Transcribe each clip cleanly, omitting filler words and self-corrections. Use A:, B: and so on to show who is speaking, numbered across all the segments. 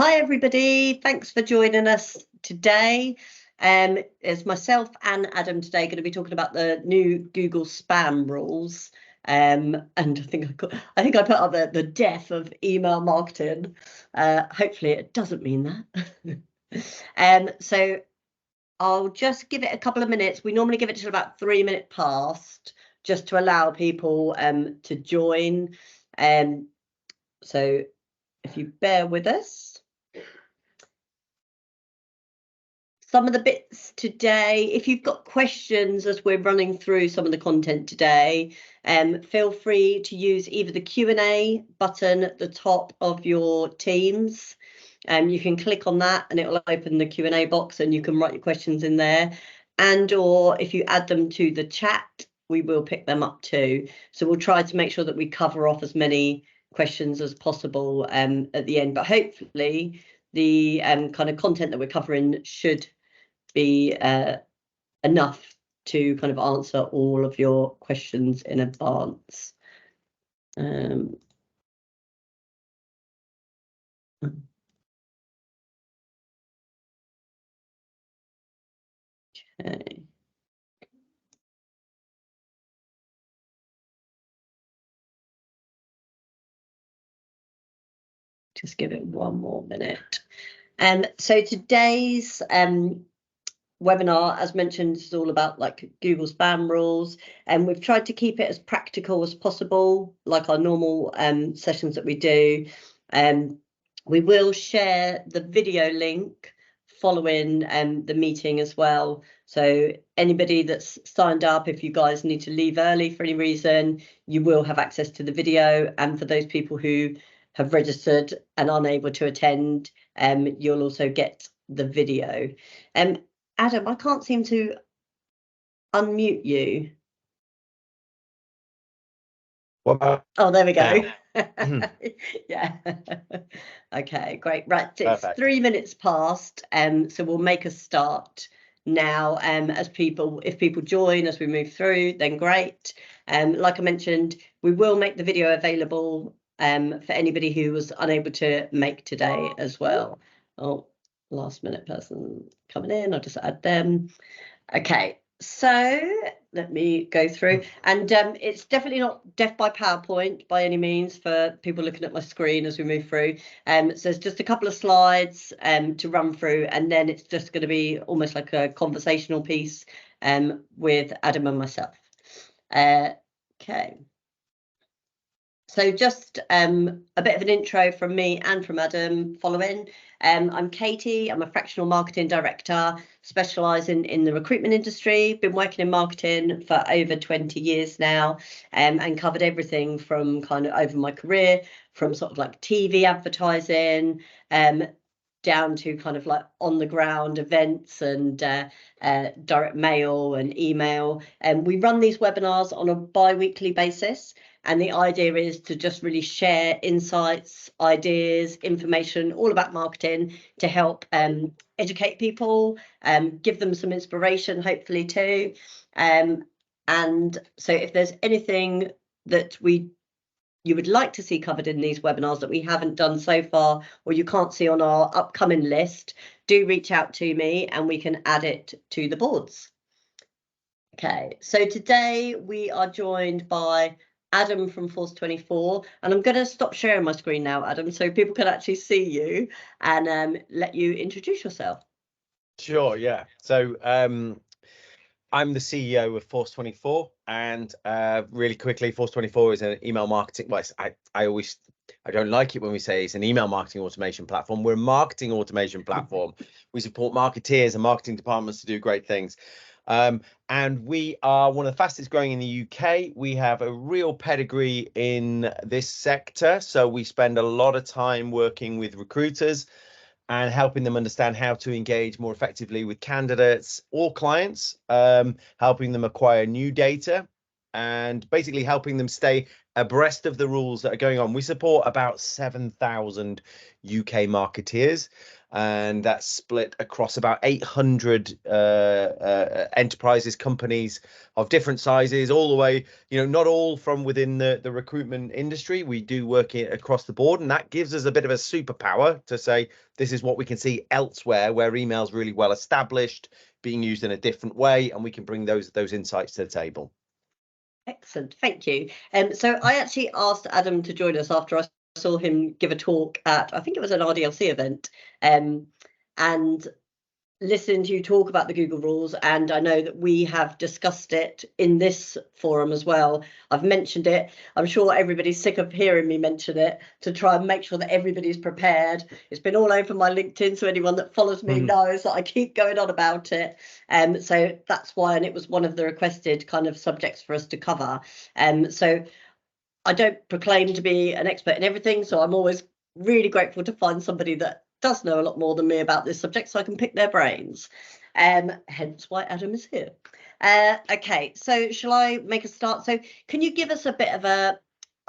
A: Hi everybody, thanks for joining us today. It's myself and Adam today going to be talking about the new Google spam rules. And I think I put up the death of email marketing. Hopefully it doesn't mean that. So I'll just give it a couple of minutes. We normally give it till about 3 minutes past, just to allow people to join. So if you bear with us. Some of the bits today, if you've got questions as we're running through some of the content today, feel free to use either the Q&A button at the top of your Teams. You can click on that and it will open the Q&A box and you can write your questions in there. And or if you add them to the chat, we will pick them up too. So we'll try to make sure that we cover off as many questions as possible at the end. But hopefully the kind of content that we're covering should be enough to kind of answer all of your questions in advance. Okay. Just give it one more minute. So today's webinar, as mentioned, is all about like Google spam rules, and we've tried to keep it as practical as possible, like our normal sessions that we do. We will share the video link following the meeting as well. So anybody that's signed up, if you guys need to leave early for any reason, you will have access to the video. And for those people who have registered and unable to attend, you'll also get the video. Adam, I can't seem to unmute you. Oh, there we go. Yeah. Okay, great. Right, it's 3 minutes past, so we'll make a start now. If people join as we move through, then great. Like I mentioned, we will make the video available for anybody who was unable to make today as well. Oh, last minute person coming in, I'll just add them. Okay, so let me go through, and it's definitely not death by PowerPoint by any means for people looking at my screen as we move through. So there's just a couple of slides to run through, and then it's just going to be almost like a conversational piece with Adam and myself. Okay. So just a bit of an intro from me and from Adam following. I'm Katie, I'm a fractional marketing director, specialising in the recruitment industry, been working in marketing for over 20 years now, and covered everything from kind of over my career, from sort of like TV advertising, down to kind of like on the ground events and direct mail and email. And we run these webinars on a bi-weekly basis. And the idea is to just really share insights, ideas, information, all about marketing to help educate people, give them some inspiration, hopefully too. And so if there's anything that you would like to see covered in these webinars that we haven't done so far, or you can't see on our upcoming list, do reach out to me and we can add it to the boards. Okay, so today we are joined by Adam from Force24, and I'm going to stop sharing my screen now, Adam, so people can actually see you and let you introduce yourself.
B: Sure, yeah. So I'm the CEO of Force24, and really quickly, Force24 is an email marketing. Well, I don't like it when we say it's an email marketing automation platform. We're a marketing automation platform. We support marketeers and marketing departments to do great things. And we are one of the fastest growing in the UK. We have a real pedigree in this sector. So we spend a lot of time working with recruiters and helping them understand how to engage more effectively with candidates or clients, helping them acquire new data, and basically helping them stay abreast of the rules that are going on. We support about 7,000 UK marketeers. and that's split across about 800 enterprises, companies of different sizes, all the way, not all from within the recruitment industry. We do work across the board, and that gives us a bit of a superpower to say this is what we can see elsewhere where email's really well established, being used in a different way, and we can bring those insights to the table.
A: Excellent, thank you. So I actually asked Adam to join us after I saw him give a talk at, I think it was an RDLC event, and listened to you talk about the Google rules, and I know that we have discussed it in this forum as well. I've mentioned it. I'm sure everybody's sick of hearing me mention it, to try and make sure that everybody's prepared. It's been all over my LinkedIn, so anyone that follows me knows that I keep going on about it. So that's why, and it was one of the requested kind of subjects for us to cover. So I don't proclaim to be an expert in everything, so I'm always really grateful to find somebody that does know a lot more than me about this subject, so I can pick their brains. Hence why Adam is here. Okay, so shall I make a start? So can you give us a bit of a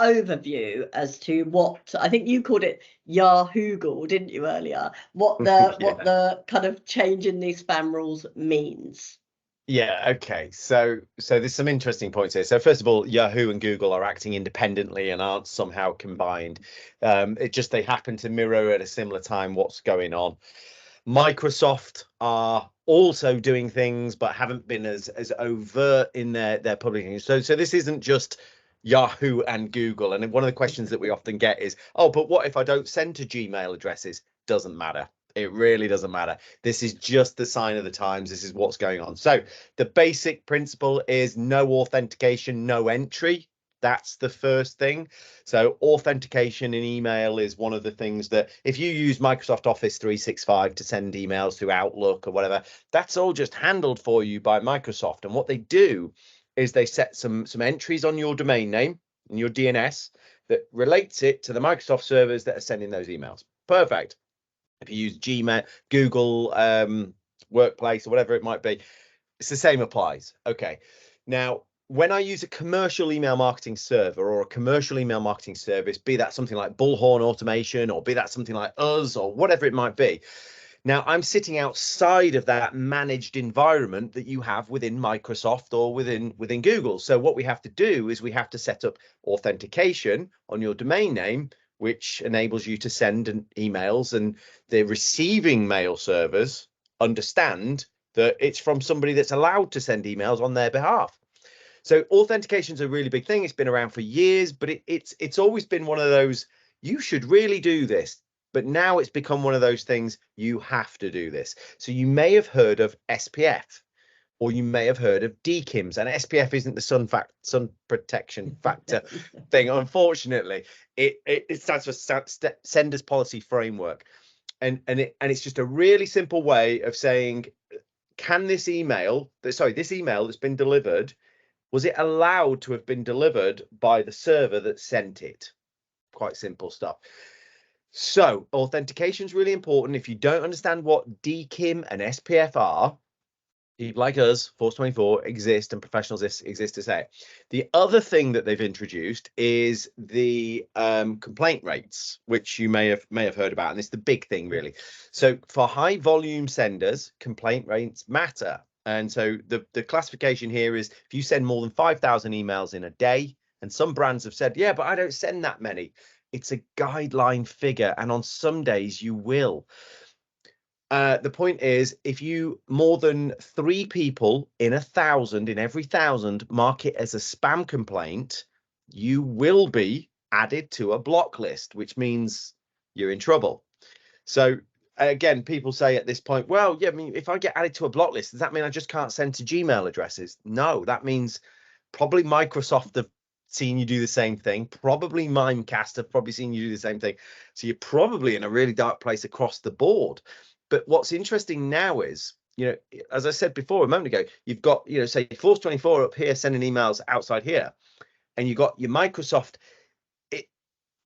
A: overview as to what, I think you called it Yahoogle, didn't you, earlier? What the kind of change in these spam rules means?
B: Yeah, okay. So there's some interesting points here. So first of all, Yahoo and Google are acting independently and aren't somehow combined. They happen to mirror at a similar time what's going on. Microsoft are also doing things, but haven't been as overt in their publishing. So this isn't just Yahoo and Google. And one of the questions that we often get is, oh, but what if I don't send to Gmail addresses? Doesn't matter. It really doesn't matter. This is just the sign of the times. This is what's going on. So the basic principle is no authentication, no entry. That's the first thing. So authentication in email is one of the things that if you use Microsoft Office 365 to send emails through Outlook or whatever, that's all just handled for you by Microsoft. And what they do is they set some entries on your domain name and your DNS that relates it to the Microsoft servers that are sending those emails. Perfect. If you use Gmail, Google Workplace, or whatever it might be, it's the same applies. Okay. Now, when I use a commercial email marketing server or a commercial email marketing service, be that something like Bullhorn Automation, or be that something like us, or whatever it might be, now I'm sitting outside of that managed environment that you have within Microsoft or within Google. So what we have to do is we have to set up authentication on your domain name, which enables you to send emails, and the receiving mail servers understand that it's from somebody that's allowed to send emails on their behalf. So authentication is a really big thing. It's been around for years, but it's always been one of those, you should really do this. But now it's become one of those things, you have to do this. So you may have heard of SPF, or you may have heard of DKIMs, and SPF isn't the sun protection factor thing. Unfortunately, it stands for Senders Policy Framework, and it's just a really simple way of saying, can this email that's been delivered, was it allowed to have been delivered by the server that sent it? Quite simple stuff. So authentication is really important. If you don't understand what DKIM and SPF are, people like us, Force 24, exist, and professionals exist to say it. The other thing that they've introduced is the complaint rates, which you may have heard about, and it's the big thing really. So for high volume senders, complaint rates matter. And so the classification here is if you send more than 5,000 emails in a day, and some brands have said, yeah, but I don't send that many. It's a guideline figure, and on some days you will. The point is, if you more than 3 people in 1,000, in every 1,000, mark it as a spam complaint, you will be added to a block list, which means you're in trouble. So again, people say at this point, well, yeah, I mean, if I get added to a block list, does that mean I just can't send to Gmail addresses? No, that means probably Microsoft have seen you do the same thing. Probably Mimecast have probably seen you do the same thing. So you're probably in a really dark place across the board. But what's interesting now is, as I said before a moment ago, you've got, say Force 24 up here sending emails outside here, and you've got your Microsoft.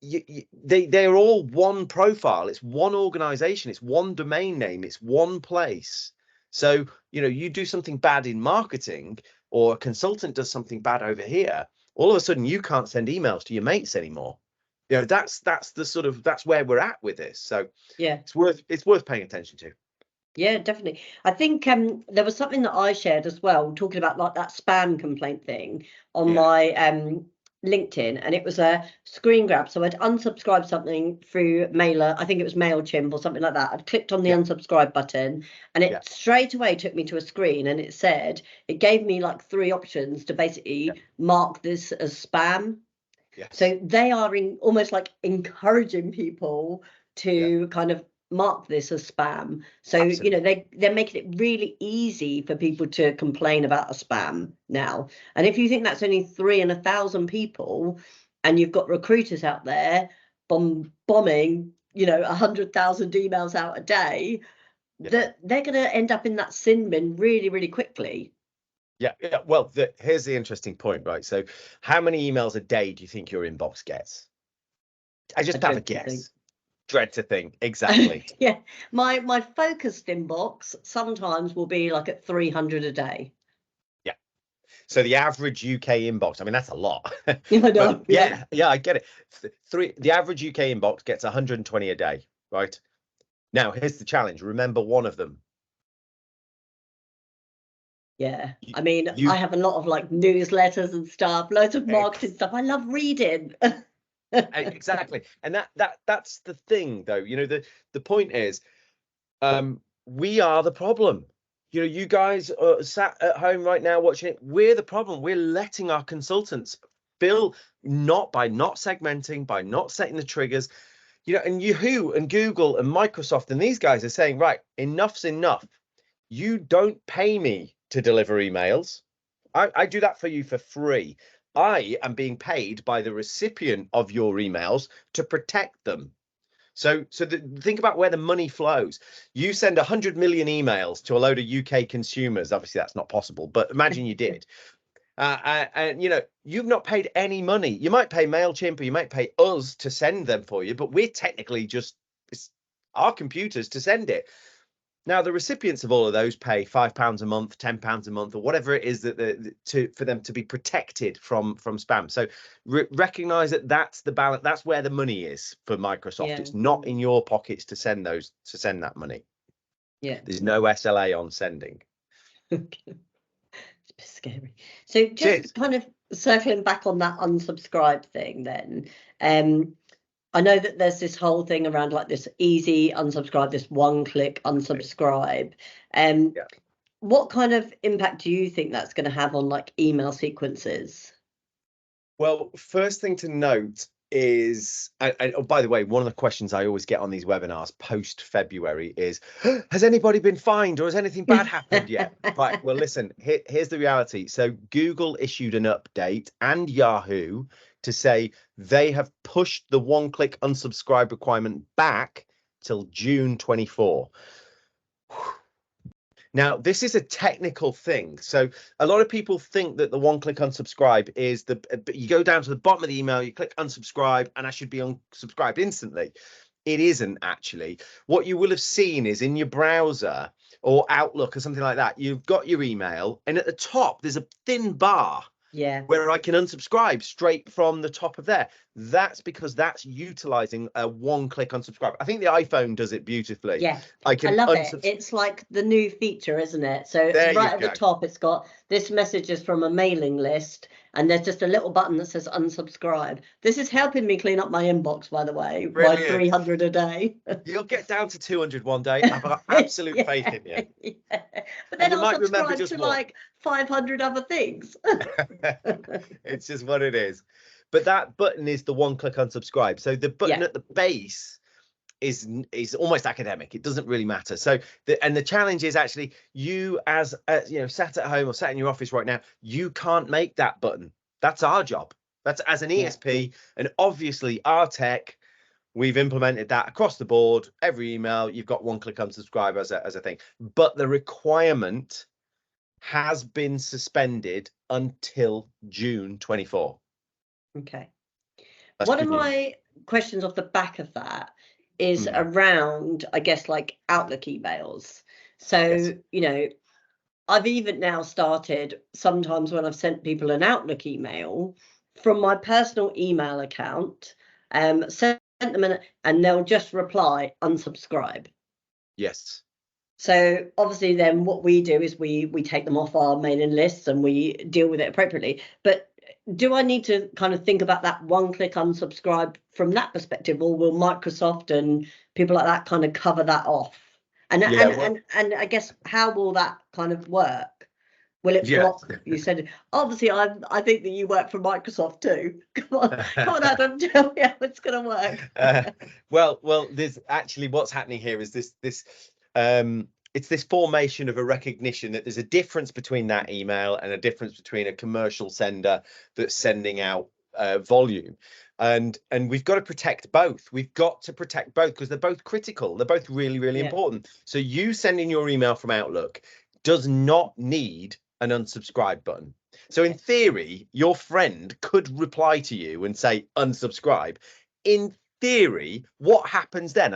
B: They're all one profile. It's one organization. It's one domain name. It's one place. So, you do something bad in marketing, or a consultant does something bad over here, all of a sudden you can't send emails to your mates anymore. You know, that's where we're at with this. So
A: yeah,
B: it's worth paying attention to.
A: Yeah, definitely. I think there was something that I shared as well, talking about like that spam complaint thing on my LinkedIn, and it was a screen grab. So I'd unsubscribed something through Mailer, I think it was MailChimp or something like that. I'd clicked on the unsubscribe button, and it straight away took me to a screen, and it gave me like 3 options to basically mark this as spam.
B: Yes.
A: So they are almost like encouraging people to kind of mark this as spam. So
B: Absolutely.
A: you know, they're making it really easy for people to complain about a spam now. And if you think that's only 3 in 1,000 people, and you've got recruiters out there bombing, you know, 100,000 emails out a day, that they're going to end up in that sin bin really, really quickly.
B: Yeah. Well, here's the interesting point, right? So how many emails a day do you think your inbox gets? I just have a guess. Dread to think. Exactly.
A: Yeah, my focused inbox sometimes will be like at 300 a day.
B: Yeah. So the average UK inbox, I mean, that's a lot.
A: I know.
B: But yeah, I get it. The average UK inbox gets 120 a day, right? Now, here's the challenge. Remember one of them.
A: Yeah, I mean, I have a lot of like newsletters and stuff, loads of marketing stuff. I love reading.
B: Exactly. And that's the thing, though. You know, the point is, we are the problem. You know, you guys are sat at home right now watching it. We're the problem. We're letting our consultants bill by not segmenting, by not setting the triggers. You know, and Yahoo and Google and Microsoft and these guys are saying, right, enough's enough. You don't pay me to deliver emails. I do that for you for free. I am being paid by the recipient of your emails to protect them. So think about where the money flows. You send 100 million emails to a load of UK consumers. Obviously, that's not possible, but imagine you did. And you know, you've not paid any money. You might pay MailChimp or you might pay us to send them for you, but we're technically just our computers to send it. Now, the recipients of all of those pay £5 a month, £10 a month, or whatever it is that for them to be protected from spam. So recognize that that's the balance. That's where the money is for Microsoft. Yeah. It's not in your pockets to send that money.
A: Yeah,
B: there's no SLA on sending.
A: It's a bit scary. So just kind of circling back on that unsubscribe thing, then. I know that there's this whole thing around like this easy unsubscribe, this one-click unsubscribe. What kind of impact do you think that's going to have on like email sequences?
B: Well, first thing to note is, and oh, by the way, one of the questions I always get on these webinars post-February is, has anybody been fined or has anything bad happened yet? Right, well, listen, here's the reality. So Google issued an update and Yahoo to say they have pushed the one-click unsubscribe requirement back till June 24. Now, this is a technical thing. So a lot of people think that the one-click unsubscribe is you go down to the bottom of the email, you click unsubscribe, and I should be unsubscribed instantly. It isn't actually. What you will have seen is in your browser or Outlook or something like that, you've got your email, and at the top, there's a thin bar. Yeah, where I can unsubscribe straight from the top of there. That's because that's utilizing a one-click unsubscribe. I think the iPhone does it beautifully. Yeah, I love it.
A: It's like the new feature, isn't it? So right at the top, it's got this message is from a mailing list, and there's just a little button that says unsubscribe. This is helping me clean up my inbox, by the way. Brilliant. My 300 a day.
B: You'll get down to 200 one day. I've got absolute faith in you.
A: Yeah. But then I'll subscribe to like 500 other things.
B: It's just what it is. But that button is the one-click unsubscribe. So the button at the base is almost academic. It doesn't really matter. So the challenge is actually you as you know, sat at home or sat in your office right now, you can't make that button. That's our job. That's as an ESP, and obviously our tech, we've implemented that across the board. Every email, you've got one-click unsubscribe as a thing. But the requirement has been suspended until June 24.
A: Okay. One of my questions off the back of that is around, I guess, like Outlook emails. So, you know, I've even now started sometimes when I've sent people an Outlook email from my personal email account, sent them and they'll just reply unsubscribe.
B: Yes.
A: So obviously then what we do is we take them off our mailing lists and we deal with it appropriately. But do I need to kind of think about that one-click unsubscribe from that perspective, or will Microsoft and people like that kind of cover that off? And and I guess how will that kind of work? Will it block? You said obviously I think that you work for Microsoft too. Come on, Adam, tell me how it's going to work.
B: Well, there's actually what's happening here is this it's this formation of a recognition that there's a difference between that email and a difference between a commercial sender that's sending out volume, and we've got to protect both. We've got to protect both because they're both critical. They're both really important. So you sending your email from Outlook does not need an unsubscribe button. So in theory, your friend could reply to you and say unsubscribe. In theory, what happens then?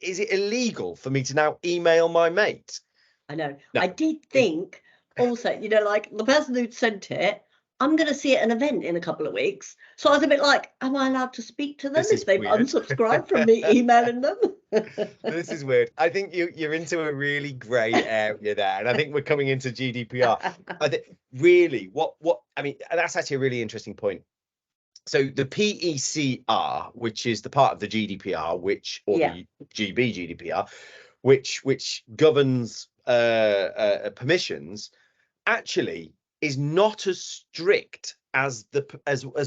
B: Is it illegal for me to now email my mate?
A: I know. No. I did think also, you know, like the person who'd sent it, I'm going to see it at an event in a couple of weeks. So I was a bit like, am I allowed to speak to them if they've unsubscried from me emailing them?
B: This is weird. I think you're into a really grey area there. And I think we're coming into GDPR. I think really what I mean, that's actually a really interesting point. So the PECR, which is the part of the GDPR, the GB GDPR, which governs permissions, actually is not as strict as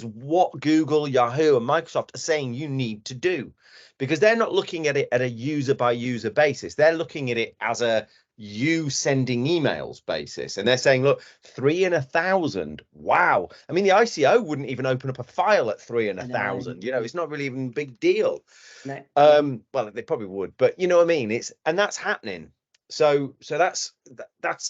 B: what Google, Yahoo, and Microsoft are saying you need to do, because they're not looking at it at a user by user basis. They're looking at it as a you sending emails basis, and they're saying, look, 3 in 1,000. Wow. I mean, the ICO wouldn't even open up a file at 3 in 1,000. You know, it's not really even a big deal.
A: No.
B: Well, they probably would, but you know what I mean. And that's happening. So that's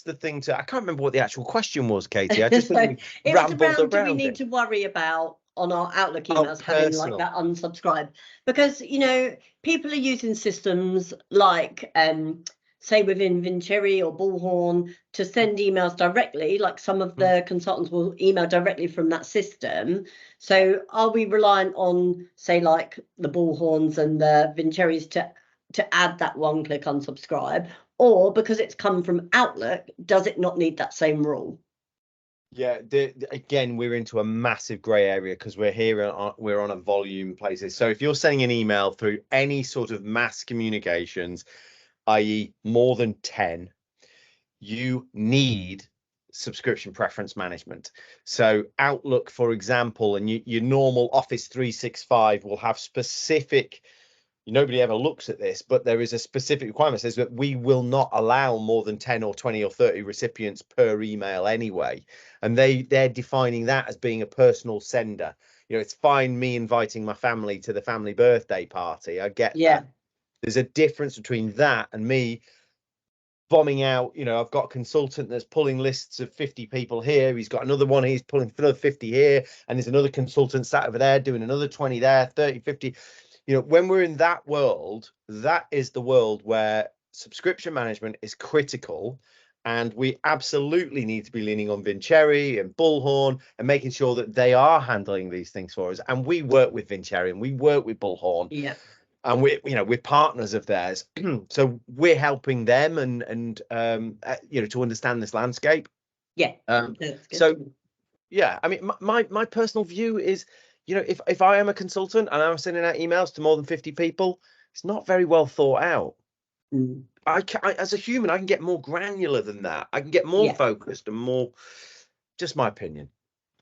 B: the thing. I can't remember what the actual question was, Katie. I just think
A: it was around, do we need to worry about on our Outlook emails having like that unsubscribe? Because, you know, people are using systems like say within Vincere or Bullhorn to send emails directly, like some of the consultants will email directly from that system. So are we reliant on, say, like the Bullhorns and the Vinceres to add that one-click unsubscribe? Or because it's come from Outlook, does it not need that same rule?
B: Yeah, again, we're into a massive grey area because we're on a volume basis. So if you're sending an email through any sort of mass communications, i.e. more than 10, you need subscription preference management. So Outlook, for example, and your normal Office 365 will have specific, nobody ever looks at this, but there is a specific requirement that says that we will not allow more than 10 or 20 or 30 recipients per email anyway. And they're defining that as being a personal sender. You know, it's fine me inviting my family to the family birthday party. I get that. There's a difference between that and me bombing out. You know, I've got a consultant that's pulling lists of 50 people here. He's got another one. He's pulling another 50 here. And there's another consultant sat over there doing another 20 there, 30, 50. You know, when we're in that world, that is the world where subscription management is critical. And we absolutely need to be leaning on Vincere and Bullhorn and making sure that they are handling these things for us. And we work with Vincere and we work with Bullhorn.
A: Yeah.
B: And we're partners of theirs. So we're helping them and to understand this landscape.
A: Yeah.
B: So yeah, I mean, my personal view is, you know, if I am a consultant and I'm sending out emails to more than 50 people, it's not very well thought out. I as a human, I can get more granular than that. I can get more focused and more, just my opinion.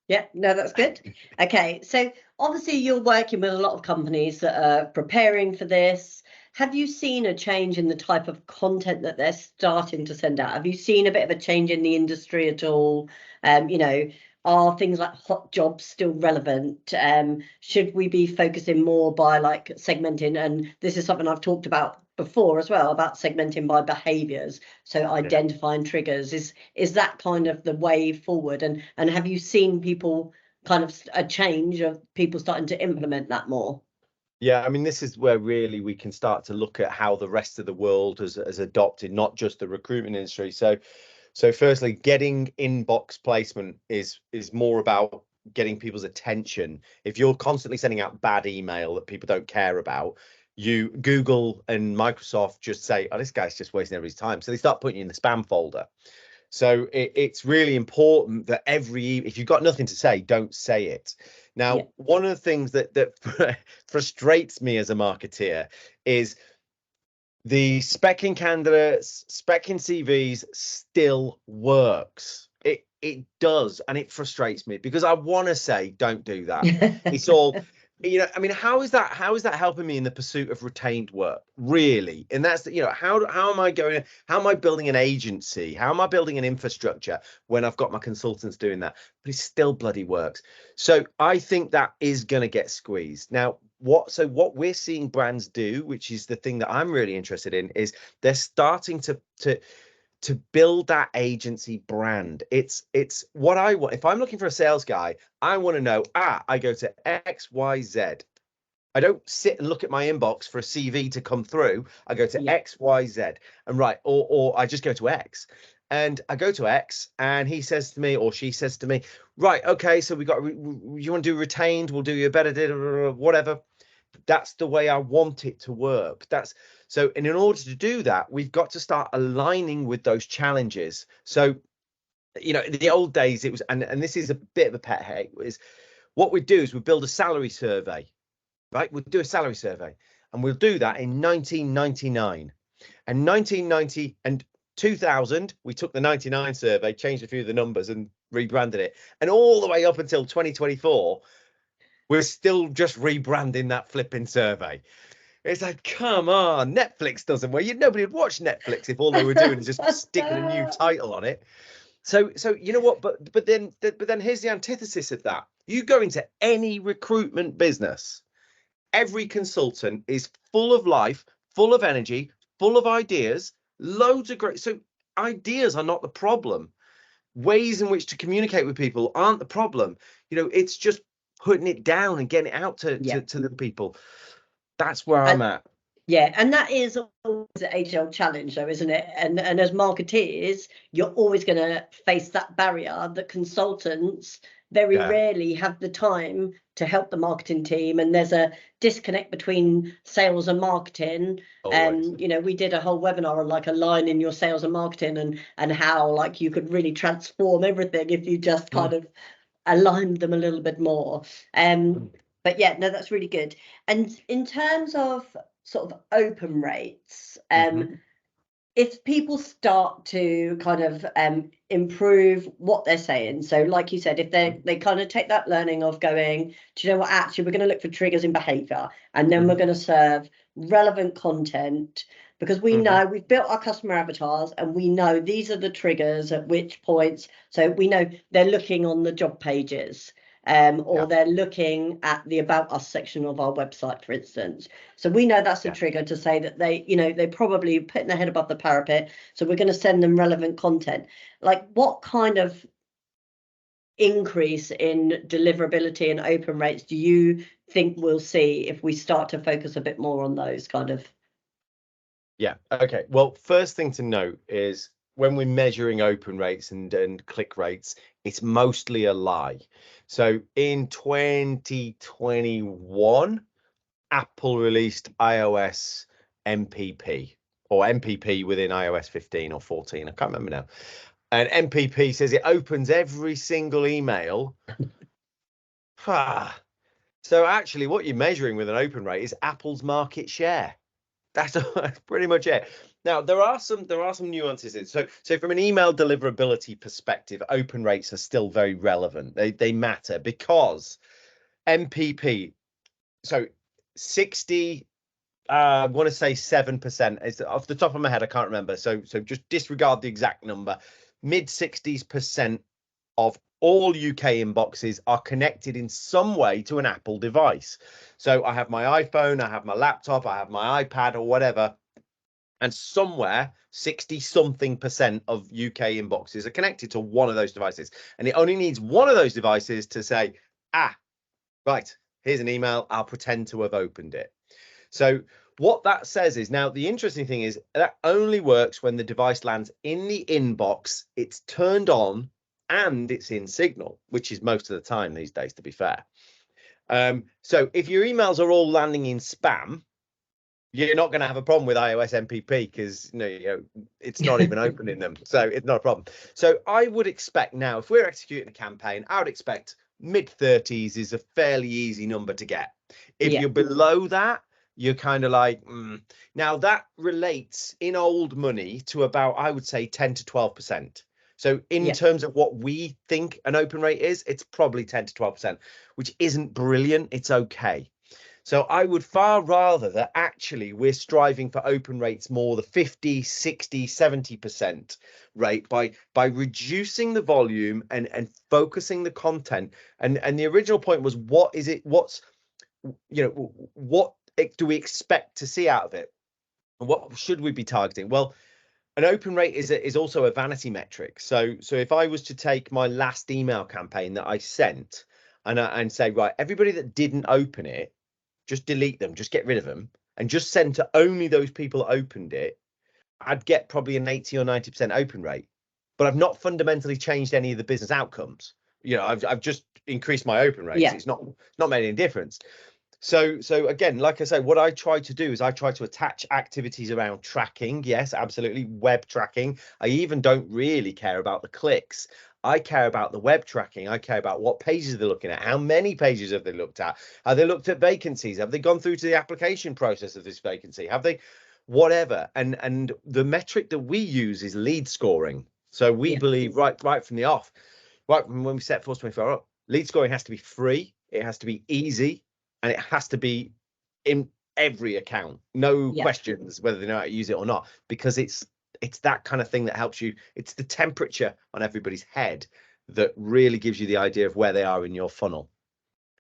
A: Yeah, no, that's good. Okay, so obviously you're working with a lot of companies that are preparing for this. Have you seen a change in the type of content that they're starting to send out? Have you seen a bit of a change in the industry at all? You know, are things like hot jobs still relevant? Should we be focusing more by like segmenting? And this is something I've talked about before as well, about segmenting by behaviors. So identifying triggers, is that kind of the way forward? And have you seen people kind of a change of people starting to implement that more?
B: Yeah, I mean, this is where really we can start to look at how the rest of the world has adopted, not just the recruitment industry. So firstly, getting inbox placement is more about getting people's attention, if you're constantly sending out bad email that people don't care about, Google and Microsoft just say, oh, this guy's just wasting everybody's time. So they start putting you in the spam folder. So it's really important that if you've got nothing to say, don't say it. Now, one of the things that frustrates me as a marketeer is the specking candidates, specking CVs still works. It does, and it frustrates me because I want to say, don't do that. It's all, I mean, how is that helping me in the pursuit of retained work, really? And that's, how am I building an agency? How am I building an infrastructure when I've got my consultants doing that? But it still bloody works. So I think that is going to get squeezed. Now, what we're seeing brands do, which is the thing that I'm really interested in, is they're starting to build that agency brand. It's what I want. If I'm looking for a sales guy, I want to know, I go to XYZ. I don't sit and look at my inbox for a CV to come through. I go to XYZ, and or I just go to X. And I go to X, and he says to me, or she says to me, right, okay, so you want to do retained? We'll do you a better, whatever. That's the way I want it to work. So, and in order to do that, we've got to start aligning with those challenges. So, in the old days, it was, and this is a bit of a pet hate, is what we'd do is we'd build a salary survey, right? We'd do a salary survey, and we'll do that in 1999. And 1990 and 2000, we took the 99 survey, changed a few of the numbers and rebranded it. And all the way up until 2024, we're still just rebranding that flipping survey. It's like, come on, Netflix doesn't work. Nobody would watch Netflix if all they were doing is just sticking a new title on it. So you know what? But then here's the antithesis of that. You go into any recruitment business, every consultant is full of life, full of energy, full of ideas, loads of great. So ideas are not the problem. Ways in which to communicate with people aren't the problem. It's just putting it down and getting it out to the people. That's where I'm at.
A: Yeah, and that is always an age-old challenge, though, isn't it? And as marketeers, you're always going to face that barrier that consultants very rarely have the time to help the marketing team, and there's a disconnect between sales and marketing. We did a whole webinar on like aligning your sales and marketing and how like you could really transform everything if you just kind of aligned them a little bit more. But yeah, no, that's really good. And in terms of sort of open rates, if people start to kind of improve what they're saying, so like you said, if they kind of take that learning of going, do you know what, actually we're going to look for triggers in behavior, and then we're going to serve relevant content, because we know we've built our customer avatars and we know these are the triggers at which points. So we know they're looking on the job pages, or they're looking at the About Us section of our website, for instance. So we know that's a trigger to say that they're probably putting their head above the parapet. So we're going to send them relevant content. Like, what kind of increase in deliverability and open rates do you think we'll see if we start to focus a bit more on those kind of?
B: Yeah. Okay. Well, first thing to note is when we're measuring open rates and click rates, it's mostly a lie. So in 2021, Apple released iOS MPP, or MPP within iOS 15 or 14. I can't remember now. And MPP says it opens every single email. So actually what you're measuring with an open rate is Apple's market share. That's pretty much it. Now there are some nuances. So from an email deliverability perspective, open rates are still very relevant. They matter because MPP. So 60, I want to say 7%. Is off the top of my head, I can't remember. So just disregard the exact number. Mid 60% of all UK inboxes are connected in some way to an Apple device. So I have my iPhone, I have my laptop, I have my iPad or whatever, and somewhere 60-something% of UK inboxes are connected to one of those devices. And it only needs one of those devices to say, right, here's an email, I'll pretend to have opened it. So what that says is, now the interesting thing is that only works when the device lands in the inbox, it's turned on, and it's in Signal, which is most of the time these days, to be fair. So if your emails are all landing in spam, you're not going to have a problem with iOS MPP because it's not even opening them. So it's not a problem. So I would expect now, if we're executing a campaign, I would expect mid-30s is a fairly easy number to get. If you're below that, you're kind of like, Now that relates in old money to about, I would say, 10 to 12%. So in terms of what we think an open rate is, it's probably 10 to 12%, which isn't brilliant. It's okay. So I would far rather that actually we're striving for open rates more the 50, 60, 70% rate by reducing the volume and focusing the content. And the original point was, what do we expect to see out of it? What should we be targeting? Well, an open rate is also a vanity metric. So if I was to take my last email campaign that I sent and say, right, everybody that didn't open it, just delete them, just get rid of them, and just send to only those people that opened it, I'd get probably an 80 or 90% open rate. But I've not fundamentally changed any of the business outcomes. I've just increased my open rates. It's not made any difference. So again, like I say, what I try to do is I try to attach activities around tracking. Yes, absolutely. Web tracking. I even don't really care about the clicks. I care about the web tracking. I care about what pages they're looking at. How many pages have they looked at? Have they looked at vacancies? Have they gone through to the application process of this vacancy? Have they whatever? And the metric that we use is lead scoring. So we believe right from the off, right from when we set Force 24 up, lead scoring has to be free. It has to be easy. And it has to be in every account, no questions whether they know how to use it or not, because it's that kind of thing that helps you. It's the temperature on everybody's head that really gives you the idea of where they are in your funnel.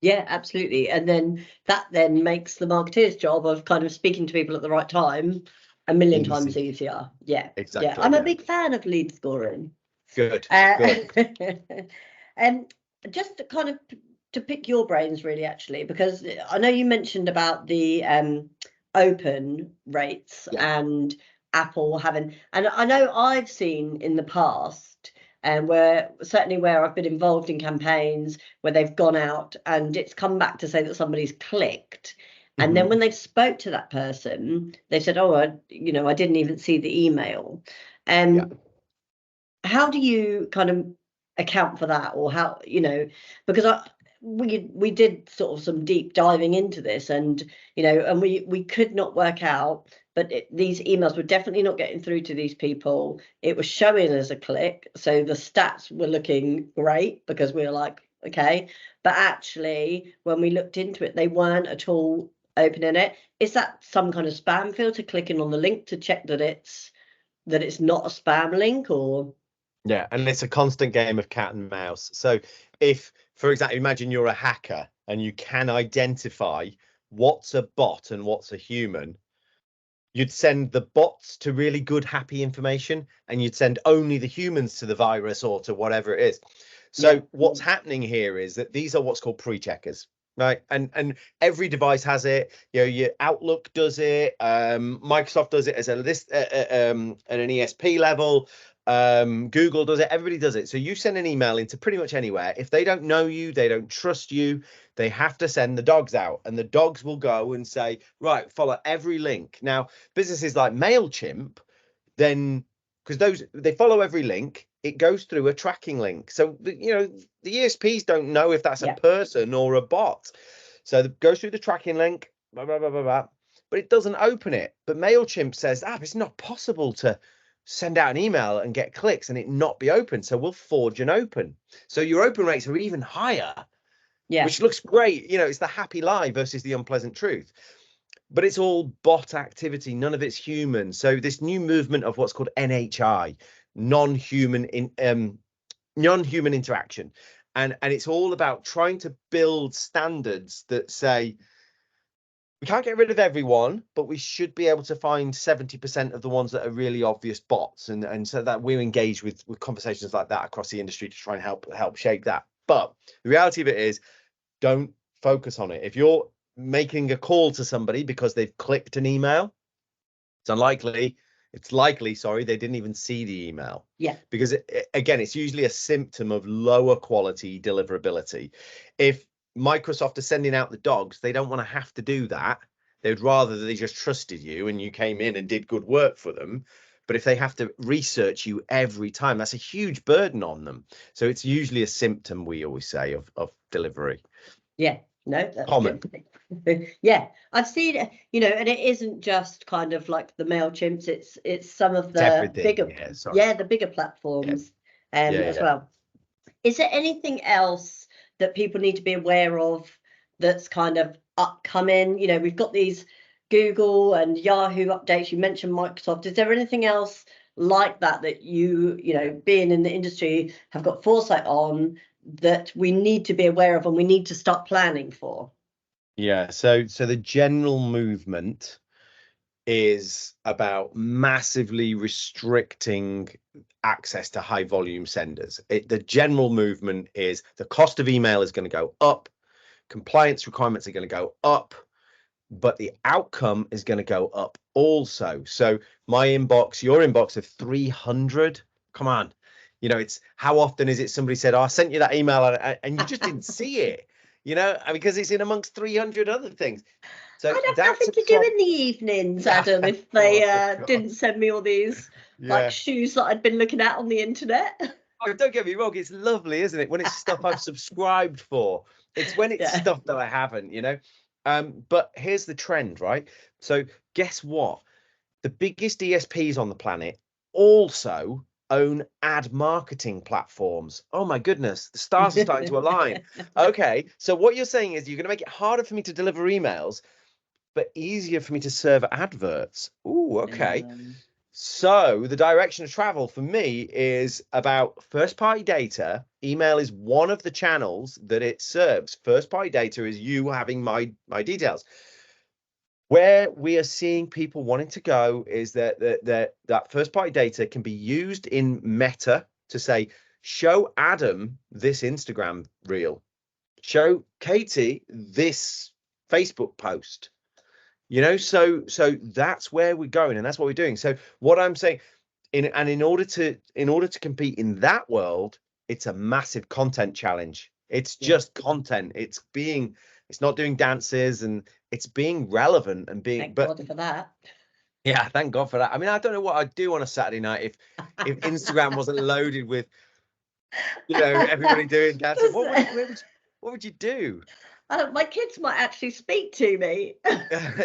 A: Yeah, absolutely. And then that makes the marketeer's job of kind of speaking to people at the right time a million times easier. Yeah, exactly. Yeah, I'm a big fan of lead scoring.
B: Good.
A: And just to kind of to pick your brains really, actually, because I know you mentioned about the open rates and Apple having, and I know I've seen in the past where I've been involved in campaigns where they've gone out and it's come back to say that somebody's clicked. And then when they've spoke to that person, they've said, oh, I didn't even see the email. How do you kind of account for that? Or how, because we did sort of some deep diving into this and we could not work out, but these emails were definitely not getting through to these people. It was showing as a click, so the stats were looking great because we were like, okay, but actually when we looked into it, they weren't at all opening it. Is that some kind of spam filter, clicking on the link to check that it's not a spam link? Or
B: yeah, and it's a constant game of cat and mouse. So if, for example, imagine you're a hacker and you can identify what's a bot and what's a human, you'd send the bots to really good, happy information, and you'd send only the humans to the virus or to whatever it is. So what's happening here is that these are what's called pre-checkers, right? And every device has it. Your Outlook does it. Microsoft does it as a list at an ESP level. Google does it. Everybody does it. So you send an email into pretty much anywhere. If they don't know you, they don't trust you, they have to send the dogs out, and the dogs will go and say, right, follow every link. Now, businesses like MailChimp, then, because they follow every link, it goes through a tracking link. So the ESPs don't know if that's a person or a bot. So it goes through the tracking link, blah, blah, blah, blah, blah, but it doesn't open it. But MailChimp says, it's not possible to send out an email and get clicks and it not be open, so we'll forge an open. So your open rates are even higher, which looks great. It's the happy lie versus the unpleasant truth, but it's all bot activity, none of it's human. So this new movement of what's called NHI, non-human interaction, and it's all about trying to build standards that say we can't get rid of everyone, but we should be able to find 70% of the ones that are really obvious bots. And so that we're engaged with conversations like that across the industry to try and help shape that. But the reality of it is, don't focus on it. If you're making a call to somebody because they've clicked an email, it's unlikely It's likely, sorry, they didn't even see the email.
A: Yeah.
B: Because again, it's usually a symptom of lower quality deliverability. If Microsoft are sending out the dogs, they don't want to have to do that. They'd rather they just trusted you and you came in and did good work for them. But if they have to research you every time, that's a huge burden on them. So it's usually a symptom, we always say, of delivery.
A: Yeah, no, that's
B: common.
A: Good. Yeah, I've seen it, you know, and it isn't just kind of like the MailChimps, it's some of the bigger, the bigger platforms as well. Is there anything else that people need to be aware of that's kind of upcoming? You know, we've got these Google and Yahoo updates. You mentioned Microsoft. Is there anything else like that that you know, being in the industry, have got foresight on that we need to be aware of and we need to start planning for?
B: Yeah, so the general movement is about massively restricting access to high volume senders. The general movement is the cost of email is going to go up, compliance requirements are going to go up, but the outcome is going to go up also. So my inbox, your inbox of 300, come on, you know, it's how often is it somebody said, oh, I sent you that email and you just didn't see it, you know, because it's in amongst 300 other things. So
A: I'd have nothing to do in the evenings, Adam, if they didn't send me all these like shoes that I'd been looking at on the internet.
B: Oh, don't get me wrong, it's lovely, isn't it? When it's stuff I've subscribed for. It's when it's stuff that I haven't, you know. But here's the trend, right? So guess what? The biggest ESPs on the planet also own ad marketing platforms. Oh my goodness, the stars are starting to align. Okay, so what you're saying is you're going to make it harder for me to deliver emails, but easier for me to serve adverts. Ooh, okay. So the direction of travel for me is about first party data. Email is one of the channels that it serves. First party data is you having my details. Where we are seeing people wanting to go is that first party data can be used in Meta to say, show Adam this Instagram reel, show Katie this Facebook post. You know, so that's where we're going, and that's what we're doing. So what I'm saying, in order to compete in that world, it's a massive content challenge. It's just content. It's not doing dances, and it's being relevant and being.
A: Thank God for that.
B: Yeah, thank God for that. I mean, I don't know what I'd do on a Saturday night if Instagram wasn't loaded with, you know, everybody doing dances. What would you do?
A: My kids might actually speak to me.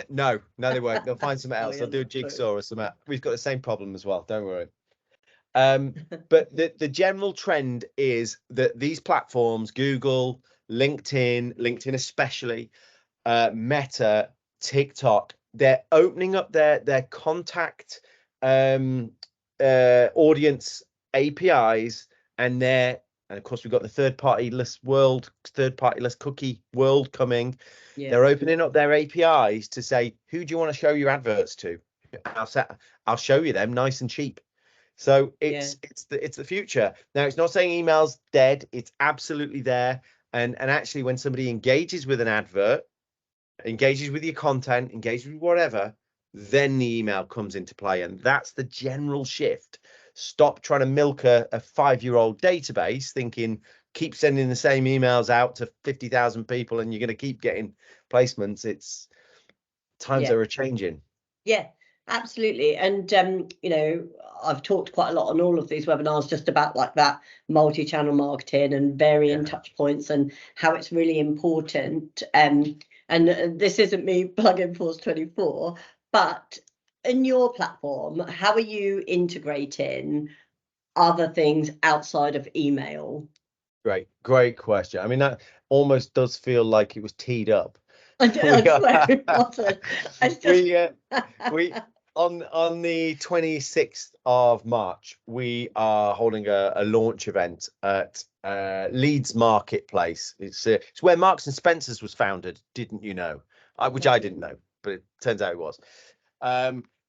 B: No, they won't. They'll find something else. They'll do a jigsaw or something. We've got the same problem as well. Don't worry. But the general trend is that these platforms, Google, LinkedIn especially, Meta, TikTok, they're opening up their contact audience APIs, and of course we've got the third party list cookie world coming. They're opening up their APIs to say, who do you want to show your adverts to? I'll show you them nice and cheap. So it's the future. Now, it's not saying email's dead. It's absolutely there. And actually, when somebody engages with an advert, engages with your content, engages with whatever, then the email comes into play. And that's the general shift. Stop trying to milk a 5-year-old database thinking keep sending the same emails out to 50,000 people and you're going to keep getting placements. It's times are changing.
A: Yeah, absolutely. And you know, I've talked quite a lot on all of these webinars just about like that multi-channel marketing and varying touch points and how it's really important. And this isn't me plugging Force 24, but in your platform, how are you integrating other things outside of email?
B: Great question. I mean, that almost does feel like it was teed up.
A: I swear it wasn't.
B: We on the 26th of March, we are holding a launch event at Leeds Marketplace. It's where Marks and Spencer's was founded. Didn't you know? Which I didn't know, but it turns out it was.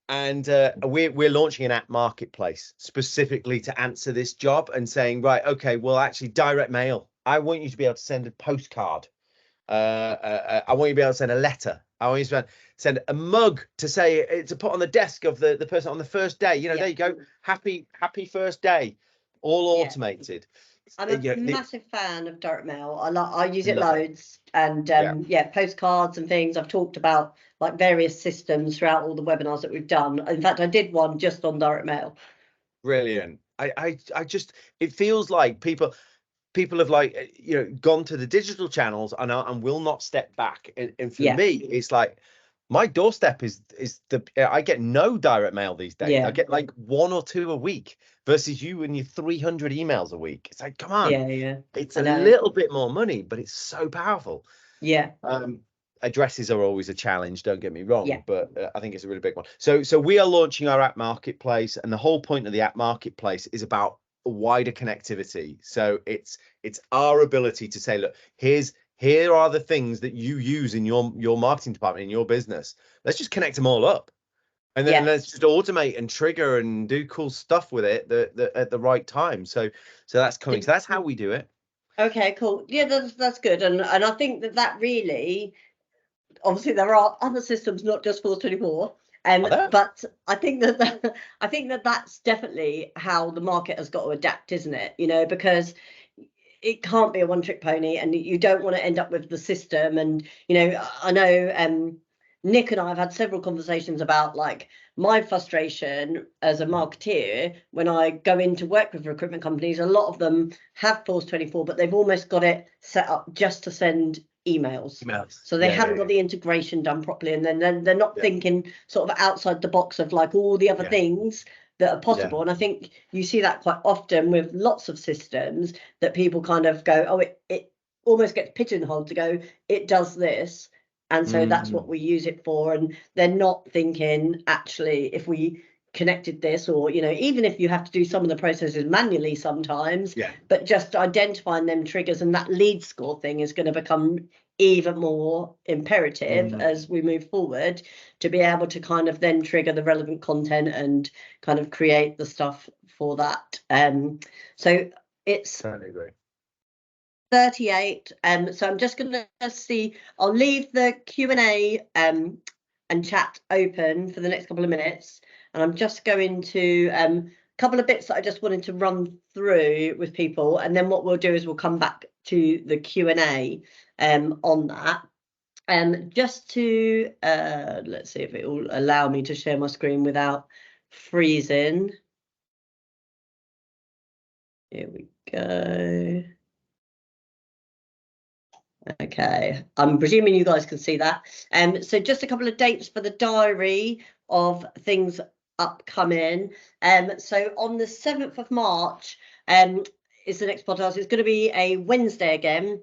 B: And we're launching an app marketplace specifically to answer this job and saying, right, okay, well, actually direct mail. I want you to be able to send a postcard. I want you to be able to send a letter. I always send a mug to say to put on the desk of the person on the first day. You know, there you go. Happy first day. All automated.
A: I'm a massive fan of direct mail. I use it loads, and postcards and things. I've talked about like various systems throughout all the webinars that we've done. In fact, I did one just on direct mail.
B: Brilliant. I just, it feels like people have, like, you know, gone to the digital channels and will not step back. And for me, it's like my doorstep is I get no direct mail these days. I get like 1 or 2 a week versus you and your 300 emails a week. It's like, come on, it's a little bit more money, but it's so powerful. Addresses are always a challenge, don't get me wrong, but I think it's a really big one. So we are launching our app marketplace, and the whole point of the app marketplace is about wider connectivity. So it's our ability to say, look, here are the things that you use in your marketing department, in your business. Let's just connect them all up, and then let's just automate and trigger and do cool stuff with it at the right time. So that's coming. So that's how we do it.
A: Okay, cool. Yeah, that's good. And I think that really, obviously there are other systems, not just Force 24. But I think that's definitely how the market has got to adapt, isn't it? You know, because it can't be a one-trick pony, and you don't want to end up with the system. And you know, I know Nick and I have had several conversations about like my frustration as a marketeer when I go in to work with recruitment companies. A lot of them have Force 24, but they've almost got it set up just to send emails. So they haven't got the integration done properly, and then they're not thinking sort of outside the box of like all the other things that are possible. And I think you see that quite often with lots of systems, that people kind of go, oh, it almost gets pigeonholed to go, it does this, and so that's what we use it for. And they're not thinking, actually, if we connected this, or you know, even if you have to do some of the processes manually sometimes, but just identifying them triggers, and that lead score thing is going to become even more imperative as we move forward, to be able to kind of then trigger the relevant content and kind of create the stuff for that. So it's 38. So I'm just going to see, I'll leave the Q&A and chat open for the next couple of minutes, and I'm just going to a couple of bits that I just wanted to run through with people, and then what we'll do is we'll come back to the Q&A on that. Just to let's see if it will allow me to share my screen without freezing. Here we go. Okay, I'm presuming you guys can see that. So just a couple of dates for the diary of things upcoming. So on the 7th of March is the next podcast. It's going to be a Wednesday again,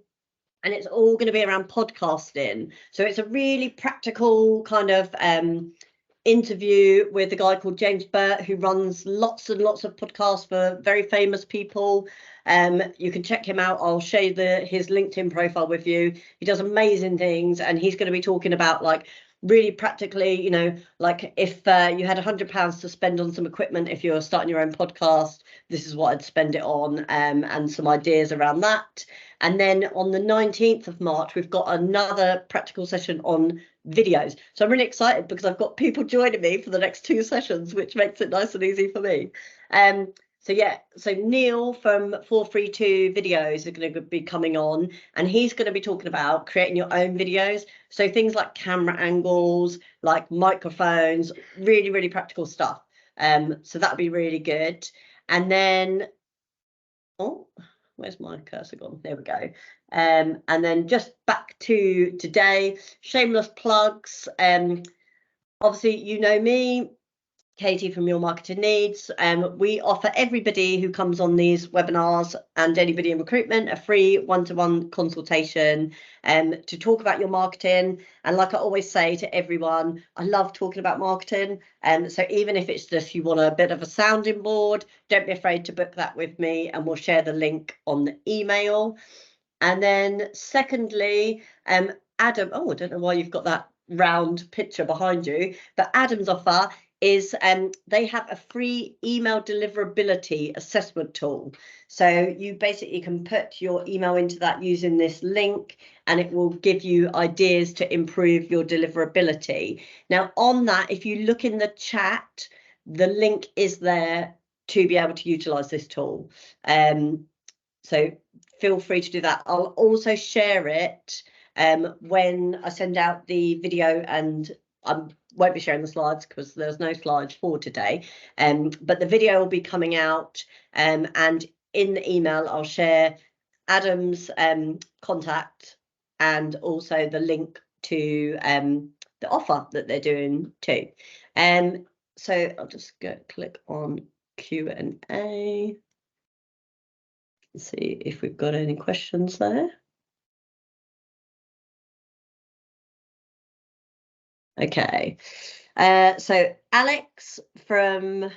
A: and it's all going to be around podcasting. So it's a really practical kind of interview with a guy called James Burt, who runs lots and lots of podcasts for very famous people. You can check him out. I'll share his LinkedIn profile with you. He does amazing things, and he's going to be talking about like really practically, you know, like if you had £100 to spend on some equipment, if you're starting your own podcast, this is what I'd spend it on, and some ideas around that. And then on the 19th of March, we've got another practical session on videos. So I'm really excited because I've got people joining me for the next 2 sessions, which makes it nice and easy for me. So Neil from 432 Videos is going to be coming on, and he's going to be talking about creating your own videos. So things like camera angles, like microphones, really, really practical stuff. So that'll be really good. And then, oh, where's my cursor gone? There we go. And then just back to today, shameless plugs. Obviously, you know me, Katie from Your Marketing Needs. We offer everybody who comes on these webinars and anybody in recruitment a free one-to-one consultation to talk about your marketing. And like I always say to everyone, I love talking about marketing. So even if it's just you want a bit of a sounding board, don't be afraid to book that with me, and we'll share the link on the email. And then secondly, Adam, oh, I don't know why you've got that round picture behind you, but Adam's offer is they have a free email deliverability assessment tool. So you basically can put your email into that using this link, and it will give you ideas to improve your deliverability. Now, on that, if you look in the chat, the link is there to be able to utilize this tool. So feel free to do that. I'll also share it when I send out the video, and I won't be sharing the slides because there's no slides for today. But the video will be coming out, and in the email I'll share Adam's contact and also the link to the offer that they're doing too. So I'll just click on Q&A. See if we've got any questions there. Okay, so Alex from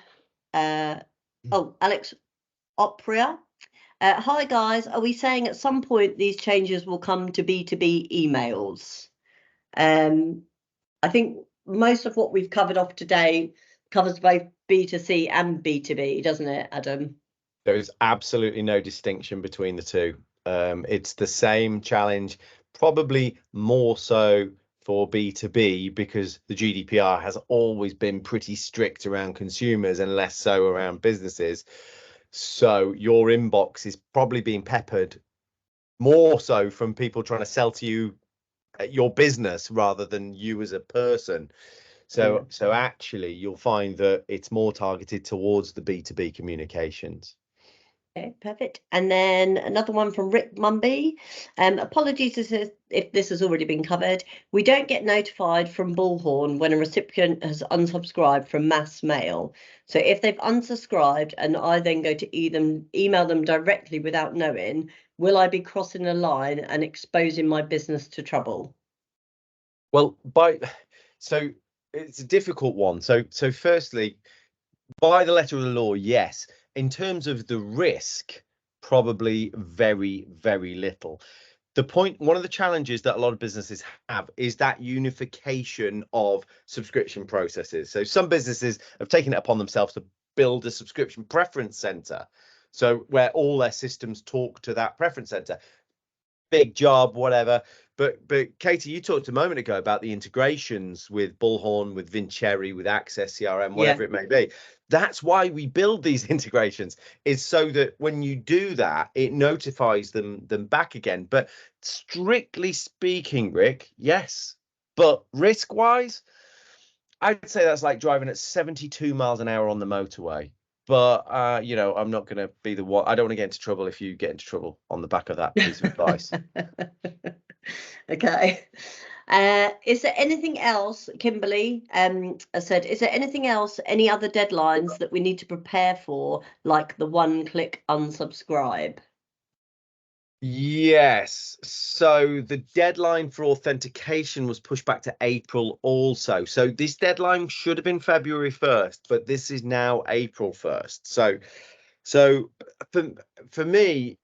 A: Alex Opria. Hi guys, are we saying at some point these changes will come to B2B emails? I think most of what we've covered off today covers both B2C and B2B, doesn't it, Adam?
B: There is absolutely no distinction between the two. It's the same challenge, probably more so for B2B, because the GDPR has always been pretty strict around consumers and less so around businesses. So your inbox is probably being peppered more so from people trying to sell to you your business rather than you as a person. So actually you'll find that it's more targeted towards the B2B communications.
A: Okay, perfect. And then another one from Rick Mumby. Apologies if this has already been covered. We don't get notified from Bullhorn when a recipient has unsubscribed from mass mail. So if they've unsubscribed and I then go to email them directly without knowing, will I be crossing a line and exposing my business to trouble?
B: Well, so it's a difficult one. So firstly, by the letter of the law, yes. In terms of the risk, probably very, very little. One of the challenges that a lot of businesses have is that unification of subscription processes. So some businesses have taken it upon themselves to build a subscription preference center. So where all their systems talk to that preference center. Big job, whatever. But Katie, you talked a moment ago about the integrations with Bullhorn, with Vincere, with Access CRM, whatever it may be. That's why we build these integrations, is so that when you do that, it notifies them back again. But strictly speaking, Rick, yes. But risk-wise, I'd say that's like driving at 72 miles an hour on the motorway. But, you know, I'm not going to be the one. I don't want to get into trouble if you get into trouble on the back of that piece of advice.
A: Okay. Is there anything else, Kimberly, said, is there anything else, any other deadlines that we need to prepare for, like the one-click unsubscribe?
B: Yes. So the deadline for authentication was pushed back to April also. So this deadline should have been February 1st, but this is now April 1st. So for me,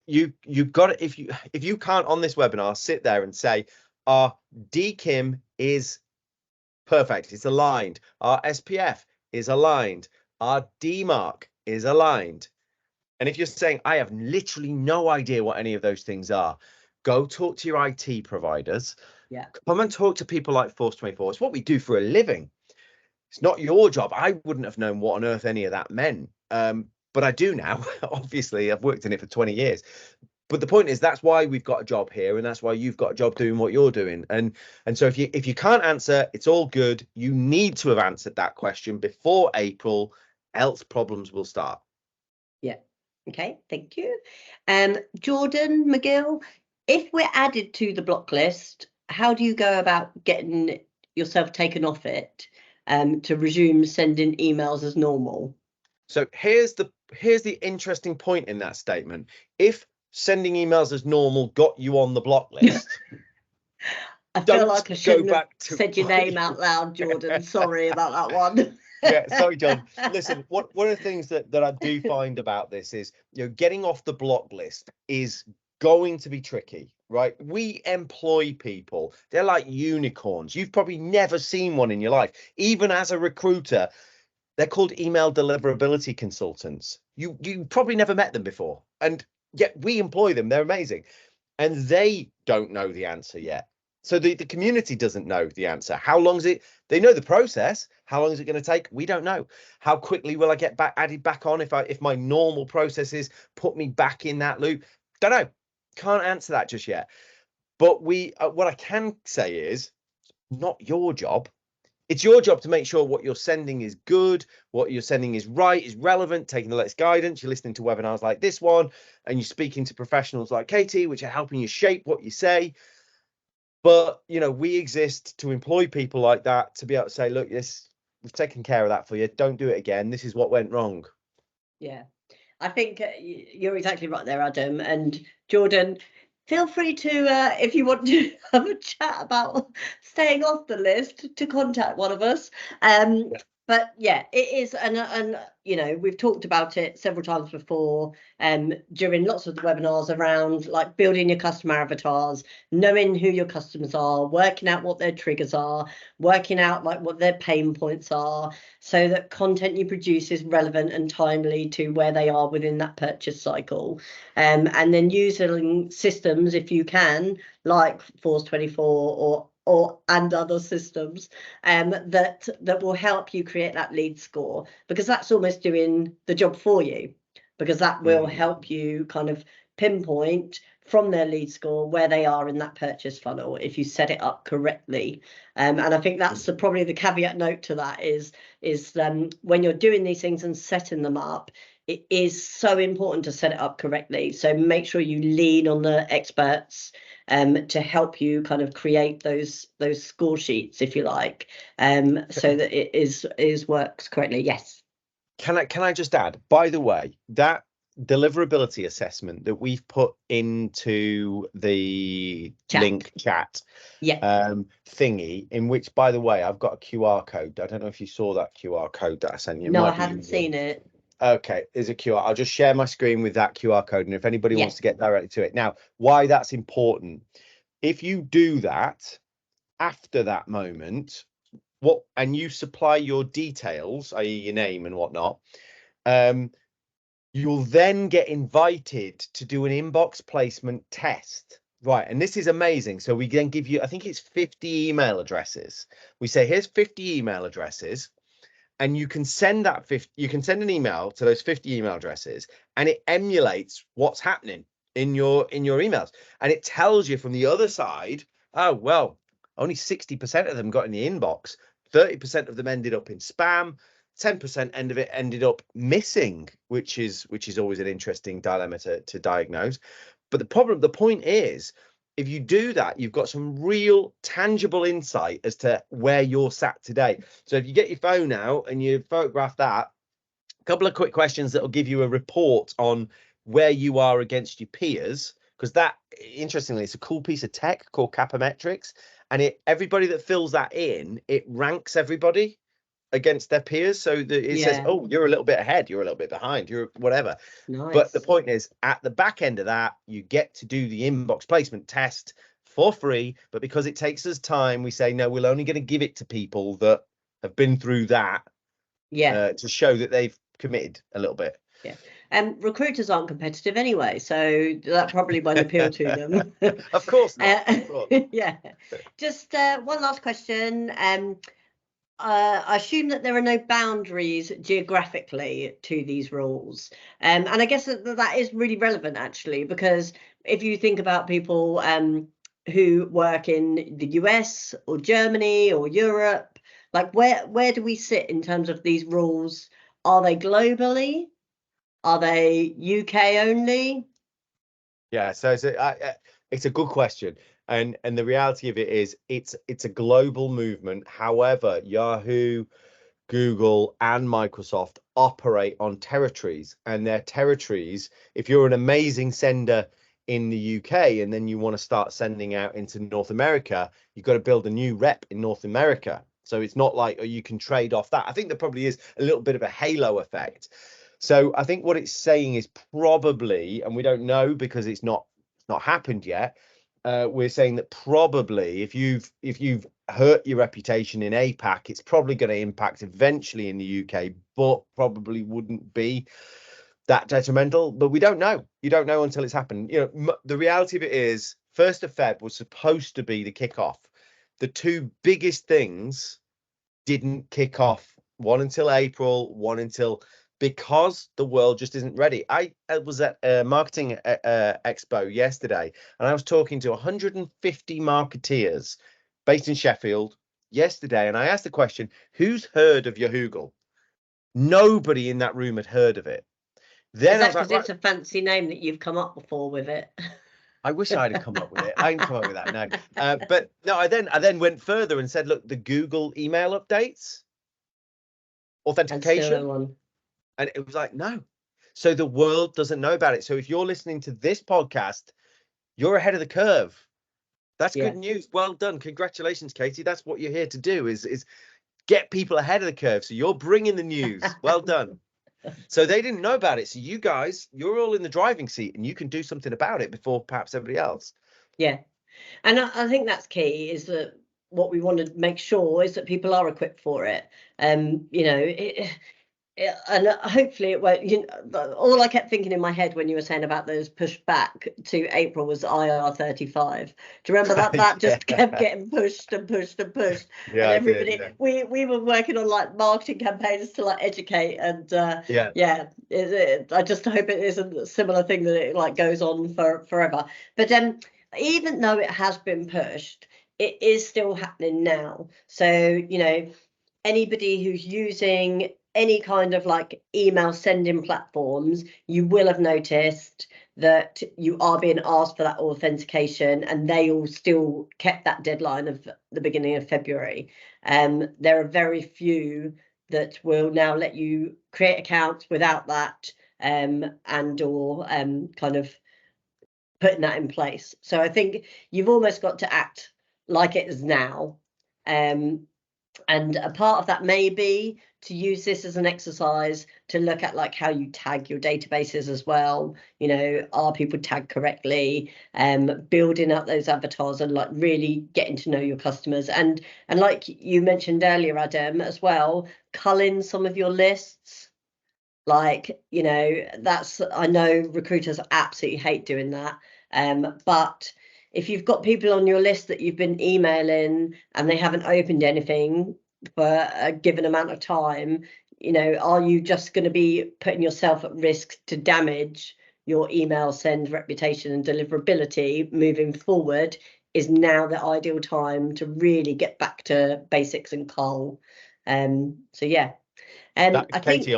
B: you've got to, if you can't on this webinar sit there and say our DKIM is perfect, it's aligned, our SPF is aligned, our DMARC is aligned. And if you're saying, I have literally no idea what any of those things are, go talk to your IT providers.
A: Yeah.
B: Come and talk to people like Force24. It's what we do for a living. It's not your job. I wouldn't have known what on earth any of that meant. But I do now. Obviously, I've worked in it for 20 years. But the point is, that's why we've got a job here, and that's why you've got a job doing what you're doing. And so if you can't answer, it's all good. You need to have answered that question before April, else problems will start.
A: Yeah. Okay, thank you. Jordan McGill, if we're added to the block list, how do you go about getting yourself taken off it to resume sending emails as normal?
B: So here's the interesting point in that statement. If sending emails as normal got you on the block list,
A: I feel like I shouldn't have said your name out loud, Jordan. Sorry about that one.
B: Yeah, sorry, John. Listen, one of the things that I do find about this is, you know, getting off the block list is going to be tricky, right? We employ people. They're like unicorns. You've probably never seen one in your life. Even as a recruiter, they're called email deliverability consultants. You probably never met them before. And yet we employ them. They're amazing. And they don't know the answer yet. So the community doesn't know the answer. How long is it? They know the process. How long is it going to take? We don't know. How quickly will I get added back on if my normal processes put me back in that loop? Don't know. Can't answer that just yet. But what I can say is, not your job. It's your job to make sure what you're sending is good, what you're sending is right, is relevant, taking the latest guidance. You're listening to webinars like this one, and you're speaking to professionals like Katie, which are helping you shape what you say. But, you know, we exist to employ people like that, to be able to say, look, we've taken care of that for you. Don't do it again. This is what went wrong.
A: Yeah, I think you're exactly right there, Adam. And Jordan, feel free to, if you want to have a chat about staying off the list, to contact one of us. Yeah. But yeah, it is, and you know, we've talked about it several times before, during lots of the webinars around like building your customer avatars, knowing who your customers are, working out what their triggers are, working out like what their pain points are, so that content you produce is relevant and timely to where they are within that purchase cycle. And then using systems, if you can, like Force24 and other systems, that will help you create that lead score, because that's almost doing the job for you, because that will help you kind of pinpoint from their lead score where they are in that purchase funnel if you set it up correctly. And I think that's probably the caveat note to that is when you're doing these things and setting them up, it is so important to set it up correctly. So make sure you lean on the experts to help you kind of create those score sheets, if you like, so that it is works correctly. Yes.
B: Can I just add, by the way, that deliverability assessment that we've put into the link chat thingy, in which, by the way, I've got a QR code. I don't know if you saw that QR code that I sent you.
A: No, I haven't seen it.
B: Okay, there's a QR. I'll just share my screen with that QR code, and if anybody wants to get directly to it. Now, why that's important, if you do that after that moment, and you supply your details, i.e. your name and whatnot, you'll then get invited to do an inbox placement test. Right, and this is amazing. So we then give you, I think it's 50 email addresses. We say, here's 50 email addresses, and you can send that 50, you can send an email to those 50 email addresses, and it emulates what's happening in your emails. And it tells you from the other side, oh, well, only 60% of them got in the inbox, 30% of them ended up in spam, 10% end of it ended up missing, which is always an interesting dilemma to diagnose. But the point is, if you do that, you've got some real tangible insight as to where you're sat today. So if you get your phone out and you photograph that, a couple of quick questions that will give you a report on where you are against your peers, because that, interestingly, it's a cool piece of tech called Capometrics, and everybody that fills that in, it ranks everybody against their peers, so that it says, oh, you're a little bit ahead, you're a little bit behind, you're whatever. Nice. But the point is, at the back end of that, you get to do the inbox placement test for free, but because it takes us time, we say, no, we're only going to give it to people that have been through that, to show that they've committed a little bit.
A: Recruiters aren't competitive anyway, so that probably won't appeal to them.
B: Of course not.
A: Yeah. Just one last question. I assume that there are no boundaries geographically to these rules. And I guess that is really relevant, actually, because if you think about people who work in the US or Germany or Europe, like where do we sit in terms of these rules? Are they globally? Are they UK only?
B: Yeah, so it's a good question. And the reality of it is it's a global movement. However, Yahoo, Google, and Microsoft operate on territories, and their territories, if you're an amazing sender in the UK and then you want to start sending out into North America, you've got to build a new rep in North America. So it's not like you can trade off that. I think there probably is a little bit of a halo effect. So I think what it's saying is probably, and we don't know because it's not not happened yet. We're saying that probably if you've hurt your reputation in APAC, it's probably going to impact eventually in the UK, but probably wouldn't be that detrimental. But we don't know. You don't know until it's happened. You know, the reality of it is 1st of Feb was supposed to be the kickoff. The two biggest things didn't kick off, one until April, one until, because the world just isn't ready. I was at a marketing expo yesterday, and I was talking to 150 marketeers based in Sheffield yesterday, and I asked the question, who's heard of Yahoogle? Nobody in that room had heard of it.
A: Then is that because it's a fancy name that you've come up before with it?
B: I wish I'd have come up with it. I didn't come up with that, no. But no, I then went further and said, look, the Google email updates, authentication, and it was like, no. So the world doesn't know about it. So if you're listening to this podcast, you're ahead of the curve. That's good news. Well done. Congratulations, Katie. That's what you're here to do, is get people ahead of the curve. So you're bringing the news. Well done. So they didn't know about it. So you guys, you're all in the driving seat, and you can do something about it before perhaps everybody else.
A: Yeah. And I think that's key, is that what we want to make sure is that people are equipped for it. You know, and hopefully it won't. You know, all I kept thinking in my head when you were saying about those pushed back to April was IR35. Do you remember that? That just kept getting pushed and pushed and pushed. Yeah, and everybody, we were working on like marketing campaigns to like educate, and I just hope it isn't a similar thing that it like goes on for forever. But even though it has been pushed, it is still happening now. So, you know, anybody who's using any kind of like email sending platforms, you will have noticed that you are being asked for that authentication, and they all still kept that deadline of the beginning of February. There are very few that will now let you create accounts without that, and or kind of putting that in place. So I think you've almost got to act like it is now. And a part of that may be to use this as an exercise to look at like how you tag your databases as well. You know, are people tagged correctly? Building up those avatars and like really getting to know your customers. And like you mentioned earlier, Adam, as well, culling some of your lists. Like, you know, I know recruiters absolutely hate doing that. But if you've got people on your list that you've been emailing and they haven't opened anything for a given amount of time, you know, are you just going to be putting yourself at risk to damage your email send reputation and deliverability moving forward? Is now the ideal time to really get back to basics and cull. So yeah. And I think
B: Katie,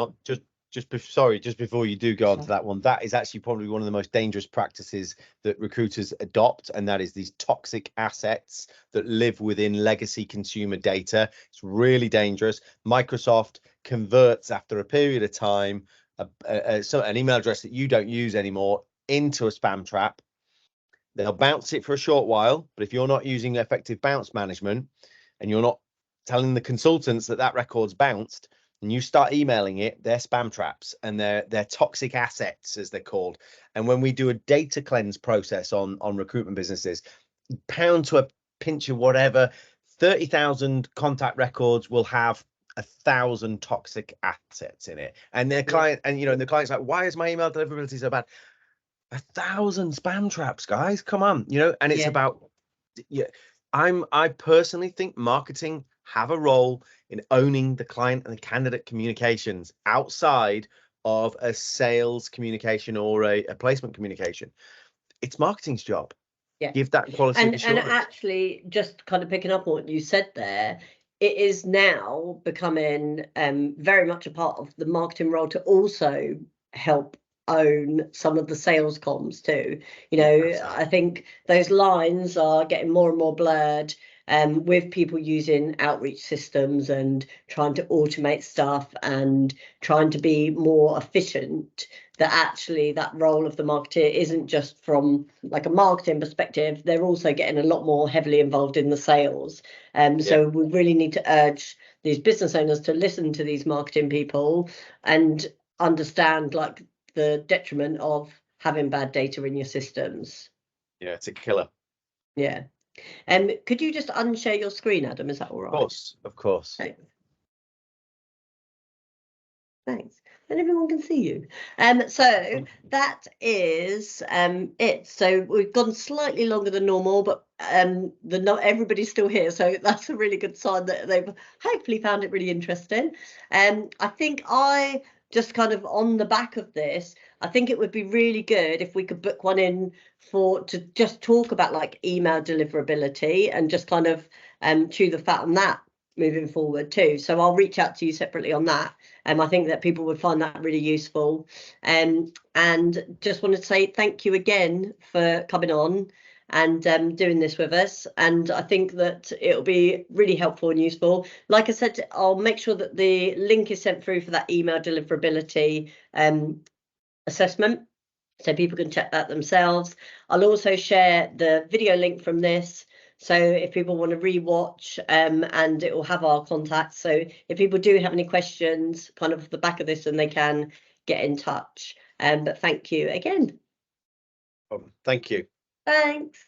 B: just before you do go on to that one, that is actually probably one of the most dangerous practices that recruiters adopt, and that is these toxic assets that live within legacy consumer data. It's really dangerous. Microsoft converts after a period of time an email address that you don't use anymore into a spam trap. They'll bounce it for a short while, but if you're not using effective bounce management and you're not telling the consultants that record's bounced, and you start emailing it, they're spam traps, and they're toxic assets, as they're called. And when we do a data cleanse process on recruitment businesses, pound to a pinch of whatever, 30,000 contact records will have 1,000 toxic assets in it. And their client, and you know, and the client's like, why is my email deliverability so bad? 1,000 spam traps, guys, come on, you know. And it's about, I personally think marketing have a role in owning the client and the candidate communications outside of a sales communication or a placement communication. It's marketing's job. Give that quality assurance.
A: And actually, just kind of picking up on what you said there, it is now becoming very much a part of the marketing role to also help own some of the sales comms too. You know, I think those lines are getting more and more blurred, with people using outreach systems and trying to automate stuff and trying to be more efficient, that actually that role of the marketer isn't just from like a marketing perspective, they're also getting a lot more heavily involved in the sales. So we really need to urge these business owners to listen to these marketing people and understand like the detriment of having bad data in your systems.
B: Yeah, it's a killer.
A: Yeah. Could you just unshare your screen, Adam? Is that all right?
B: Of course.
A: Thanks. And everyone can see you. So that is it. So we've gone slightly longer than normal, but not everybody's still here, so that's a really good sign that they've hopefully found it really interesting. I think I just kind of on the back of this, I think it would be really good if we could book one in to just talk about like email deliverability and just kind of chew the fat on that moving forward too. So I'll reach out to you separately on that. I think that people would find that really useful. And just wanted to say thank you again for coming on and doing this with us. And I think that it'll be really helpful and useful. Like I said, I'll make sure that the link is sent through for that email deliverability assessment, so people can check that themselves. I'll also share the video link from this, so if people want to rewatch, and it will have our contacts. So if people do have any questions kind of off the back of this, then they can get in touch. But thank you again.
B: Thank you.
A: Thanks.